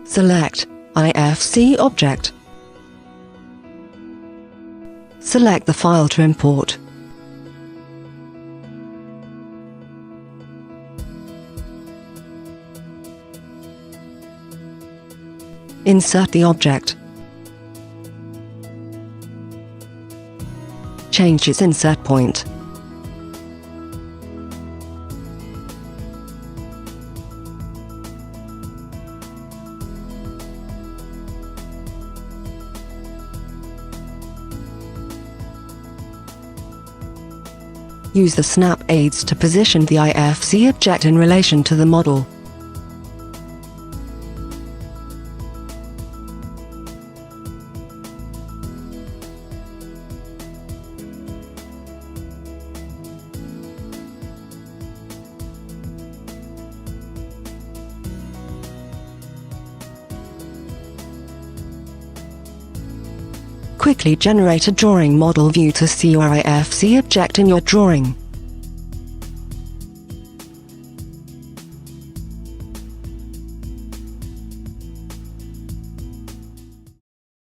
Select IFC object. Select the file to import. Insert the object. Change its insert point. Use the snap aids to position the IFC object in relation to the model. Quickly generate a drawing model view to see your IFC object in your drawing.